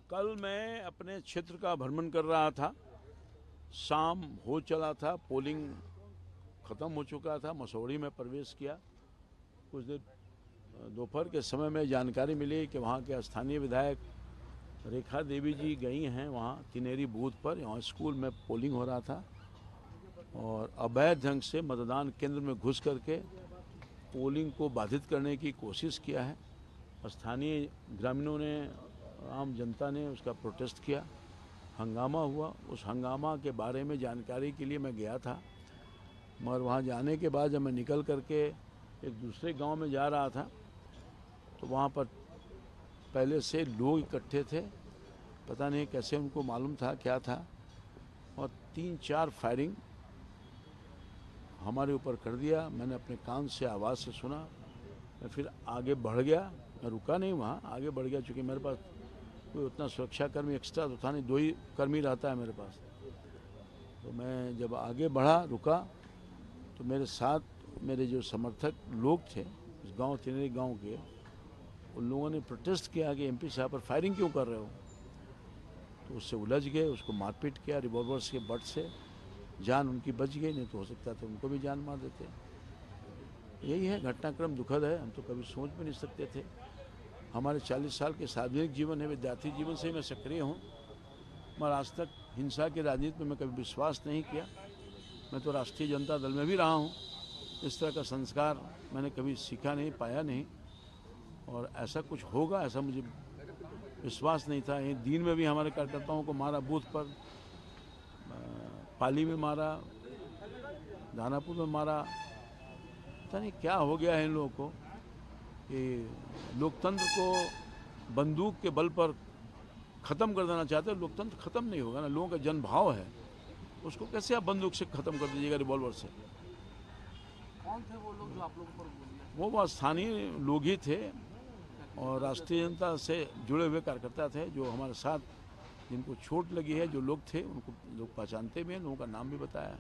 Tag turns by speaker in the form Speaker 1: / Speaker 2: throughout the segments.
Speaker 1: कल मैं अपने क्षेत्र का भ्रमण कर रहा था। शाम हो चला था, पोलिंग ख़त्म हो चुका था। मसौड़ी में प्रवेश किया। कुछ देर दोपहर के समय में जानकारी मिली कि वहाँ के स्थानीय विधायक रेखा देवी जी गई हैं वहाँ तिनेरी बूथ पर। यहाँ स्कूल में पोलिंग हो रहा था और अवैध ढंग से मतदान केंद्र में घुस करके पोलिंग को बाधित करने की कोशिश किया है। स्थानीय ग्रामीणों ने, आम जनता ने उसका प्रोटेस्ट किया, हंगामा हुआ। उस हंगामा के बारे में जानकारी के लिए मैं गया था, मगर वहाँ जाने के बाद जब मैं निकल करके एक दूसरे गांव में जा रहा था तो वहाँ पर पहले से लोग इकट्ठे थे। पता नहीं कैसे उनको मालूम था क्या था, और 3-4 फायरिंग हमारे ऊपर कर दिया। मैंने अपने कान से आवाज़ से सुना। मैं फिर आगे बढ़ गया, मैं रुका नहीं वहाँ, आगे बढ़ गया। चूँकि मेरे पास कोई उतना सुरक्षा कर्मी एक्स्ट्रा तो था नहीं, 2 ही कर्मी रहता है मेरे पास। तो मैं जब आगे बढ़ा, रुका, तो मेरे साथ मेरे जो समर्थक लोग थे उस गांव तिनेरी गांव के, उन लोगों ने प्रोटेस्ट किया कि एमपी साहब पर फायरिंग क्यों कर रहे हो। तो उससे उलझ गए, उसको मारपीट किया रिवॉल्वर्स के बट से। जान उनकी बच गई, नहीं तो हो सकता था उनको भी जान मार देते। यही है, घटनाक्रम दुखद है। हम तो कभी सोच भी नहीं सकते थे। हमारे 40 साल के सार्वजनिक जीवन है, विद्यार्थी जीवन से मैं सक्रिय हूँ, मगर आज तक हिंसा की राजनीति में मैं कभी विश्वास नहीं किया। मैं तो राष्ट्रीय जनता दल में भी रहा हूँ। इस तरह का संस्कार मैंने कभी सीखा नहीं, पाया नहीं, और ऐसा कुछ होगा ऐसा मुझे विश्वास नहीं था। दिन में भी हमारे कार्यकर्ताओं को मारा, बूथ पर, पाली में मारा, दानापुर में मारा। पता नहीं क्या हो गया है इन लोगों को कि लोकतंत्र को बंदूक के बल पर ख़त्म कर देना चाहते हैं। लोकतंत्र ख़त्म नहीं होगा ना, लोगों का जनभाव है, उसको कैसे आप बंदूक से ख़त्म कर दीजिएगा, रिवॉल्वर से।
Speaker 2: कौन थे वो लोग जो आप लोगों पर बोले?
Speaker 1: वो स्थानीय लोग ही थे और राष्ट्रीय जनता से जुड़े हुए कार्यकर्ता थे जो हमारे साथ, जिनको चोट लगी है, जो लोग थे उनको लोग पहचानते भी हैं, लोगों का नाम भी बताया है।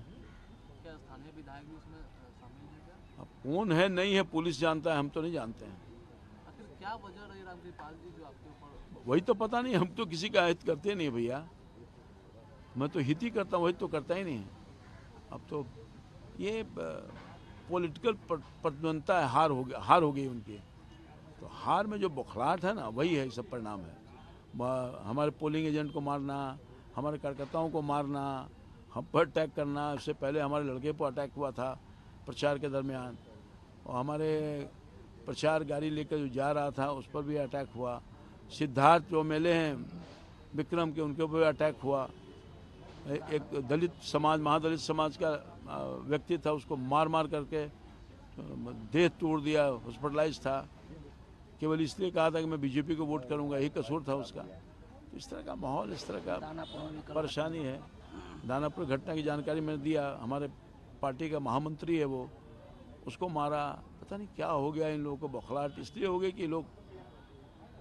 Speaker 2: क्या स्थानीय विधायक भी उसमें शामिल है क्या?
Speaker 1: अब कौन है नहीं है पुलिस जानता है, हम तो नहीं जानते हैं।
Speaker 2: आखिर क्या वजह रही रामकृपाल जी जो आपके ऊपर?
Speaker 1: वही तो पता नहीं, हम तो किसी का हित करते नहीं भैया। मैं तो हित ही करता हूँ, वही तो करता ही नहीं है। अब तो ये पॉलिटिकल प्रतिद्वंदता है, हार हो गई उनकी। तो हार में जो बौखलाहट है ना, वही है, सब परिणाम है। हमारे पोलिंग एजेंट को मारना, हमारे कार्यकर्ताओं को मारना, हम पर अटैक करना। इससे पहले हमारे लड़के पर अटैक हुआ था प्रचार के दरमियान, और हमारे प्रचार गाड़ी लेकर जो जा रहा था उस पर भी अटैक हुआ। सिद्धार्थ जो मेले हैं विक्रम के, उनके ऊपर अटैक हुआ। एक दलित समाज, महादलित समाज का व्यक्ति था, उसको मार मार करके देह तोड़ दिया, हॉस्पिटलाइज था। केवल इसलिए कहा था कि मैं बीजेपी को वोट करूंगा, यही कसूर था उसका। तो इस तरह का माहौल, इस तरह का परेशानी है। दानापुर घटना की जानकारी मैंने दिया, हमारे पार्टी का महामंत्री है वो, उसको मारा। पता नहीं क्या हो गया इन लोगों को, बौखलाहट इसलिए हो गई कि लोग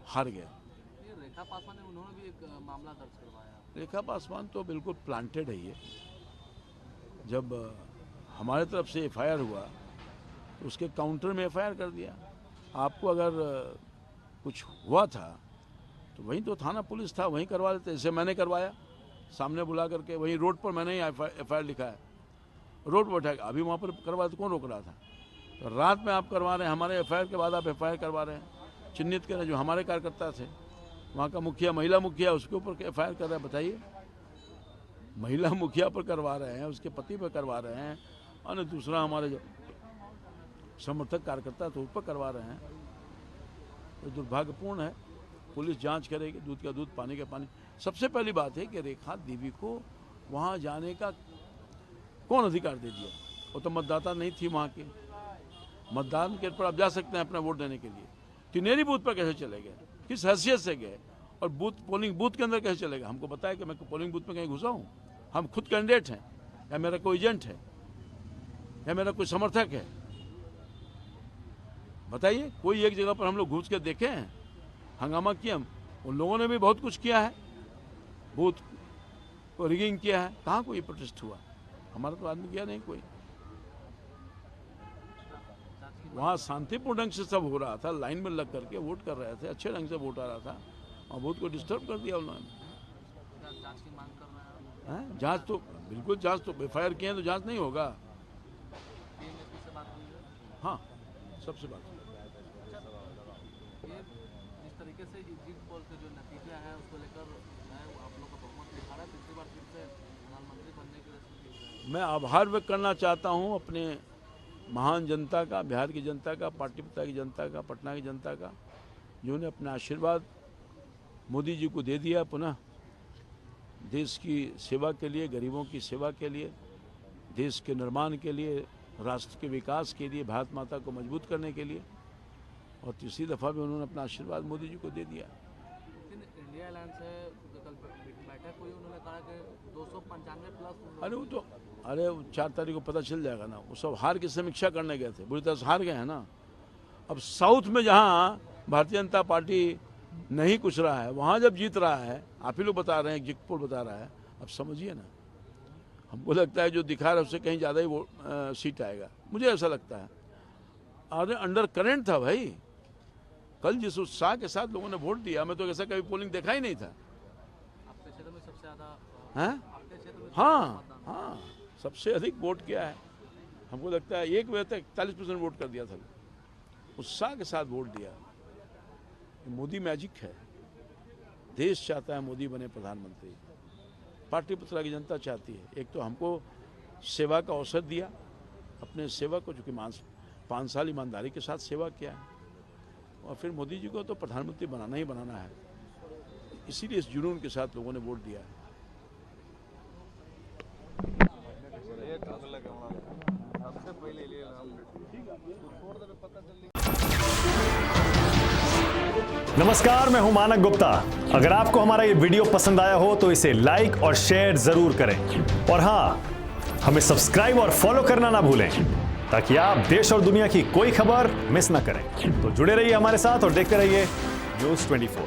Speaker 1: हार गए।
Speaker 2: रेखा पासवान ने, उन्होंने भी एक मामला दर्ज करवाया।
Speaker 1: रेखा पासवान तो बिल्कुल प्लांटेड है ये। जब हमारे तरफ से एफआईआर हुआ तो उसके काउंटर में एफआईआर कर दिया। आपको अगर कुछ हुआ था तो वहीं तो थाना पुलिस था, वहीं करवा लेते। जैसे मैंने करवाया, सामने बुला करके, वहीं रोड पर मैंने ही एफआईआर लिखा है, रोड पर उठा। अभी वहाँ पर करवाया तो कौन रोक रहा था। तो रात में आप करवा रहे हैं, हमारे एफआईआर के बाद आप एफआईआर करवा रहे हैं। चिन्हित कर रहे हैं जो हमारे कार्यकर्ता थे, वहाँ का मुखिया, महिला मुखिया, उसके ऊपर एफआईआर कर रहे हैं। बताइए, महिला मुखिया पर करवा रहे हैं, उसके पति पर करवा रहे हैं, और दूसरा हमारे जो समर्थक कार्यकर्ता थे उस पर करवा रहे हैं। तो दुर्भाग्यपूर्ण है। पुलिस जांच करेगी, दूध का दूध, पानी का पानी। सबसे पहली बात है कि रेखा देवी को वहाँ जाने का कौन अधिकार दे दिया? वो तो मतदाता नहीं थी वहाँ की। मतदान केंद्र पर आप जा सकते हैं अपना वोट देने के लिए, तिनेरी बूथ पर कैसे चले गए, किस हैसियत से गए, और पोलिंग बूथ के अंदर कैसे चलेगा? हमको बताया कि मैं पोलिंग बूथ में कहीं घुसा हूँ? हम खुद कैंडिडेट हैं, या मेरा कोई एजेंट है, या मेरा कोई समर्थक है? बताइए, कोई एक जगह पर हम लोग घुस के देखे हैं, हंगामा किया? उन लोगों ने भी बहुत कुछ किया है, बूथ को रिगिंग किया है, कहाँ कोई प्रोटेस्ट हुआ? हमारा तो आदमी गया नहीं कोई। वहाँ शांतिपूर्ण ढंग से सब हो रहा था, लाइन में लग करके वोट कर रहे थे, अच्छे ढंग से वोट आ रहा था। और बहुत को डिस्टर्ब कर दिया उन्होंने।
Speaker 2: जांच की मांग कर रहे हैं।
Speaker 1: हैं जांच तो बिल्कुल, जांच तो एफआईआर किए हैं तो जांच नहीं होगा।
Speaker 2: डीएमएसपी से बात हुई है।
Speaker 1: हाँ, सबसे बात।
Speaker 2: ये जिस तरीके से एग्जिट पोल के जो नतीजे हैं उसको लेकर आप लोग का बहुमत दिखा रहा है, तीसरी बार फिर से प्रधानमंत्री बनने के लिए
Speaker 1: मैं आभार व्यक्त करना चाहता हूँ अपने महान जनता का, बिहार की जनता का, पाटलिपुत्र की जनता का, पटना की जनता का, जिन्होंने अपना आशीर्वाद मोदी जी को दे दिया। पुनः देश की सेवा के लिए, गरीबों की सेवा के लिए, देश के निर्माण के लिए, राष्ट्र के विकास के लिए, भारत माता को मजबूत करने के लिए, और तीसरी दफ़ा भी उन्होंने अपना आशीर्वाद मोदी जी को दे दिया।
Speaker 2: लेकिन इंडिया अलायंस से कल बैठक हुई, उन्होंने कहा कि 295 प्लस।
Speaker 1: अरे वो तो 4 तारीख को पता चल जाएगा ना। वो सब हार की समीक्षा करने गए थे, बुरी तरह से हार गए हैं ना। अब साउथ में जहाँ भारतीय जनता पार्टी नहीं कुछ रहा है, वहाँ जब जीत रहा है, आप ही लोग बता रहे हैं, एग्जिट पोल बता रहा है, अब समझिए ना। हमको लगता है जो दिखा रहा है उससे कहीं ज़्यादा ही सीट आएगा, मुझे ऐसा लगता है। अरे अंडर करंट था भाई, कल जिस उत्साह के साथ लोगों ने वोट दिया, मैं तो ऐसा कभी पोलिंग देखा ही नहीं था।
Speaker 2: आपके क्षेत्र में सबसे ज़्यादा
Speaker 1: हैं?
Speaker 2: आपके क्षेत्र में
Speaker 1: हाँ, सबसे अधिक वोट किया है। हमको लगता है 1 बजे तक 41% वोट कर दिया था, उत्साह के साथ वोट दिया। मोदी मैजिक है। देश चाहता है मोदी बने प्रधानमंत्री, पाटलिपुत्र की जनता चाहती है। एक तो हमको सेवा का अवसर दिया, अपने सेवा को, जो कि 5 साल ईमानदारी के साथ सेवा किया है, और फिर मोदी जी को तो प्रधानमंत्री बनाना ही बनाना है। इसीलिए इस जुनून के साथ लोगों ने वोट दिया है।
Speaker 3: नमस्कार, मैं हूं मानक गुप्ता। अगर आपको हमारा ये वीडियो पसंद आया हो तो इसे लाइक और शेयर जरूर करें, और हां, हमें सब्सक्राइब और फॉलो करना ना भूलें, ताकि आप देश और दुनिया की कोई खबर मिस ना करें। तो जुड़े रहिए हमारे साथ और देखते रहिए न्यूज़ 24।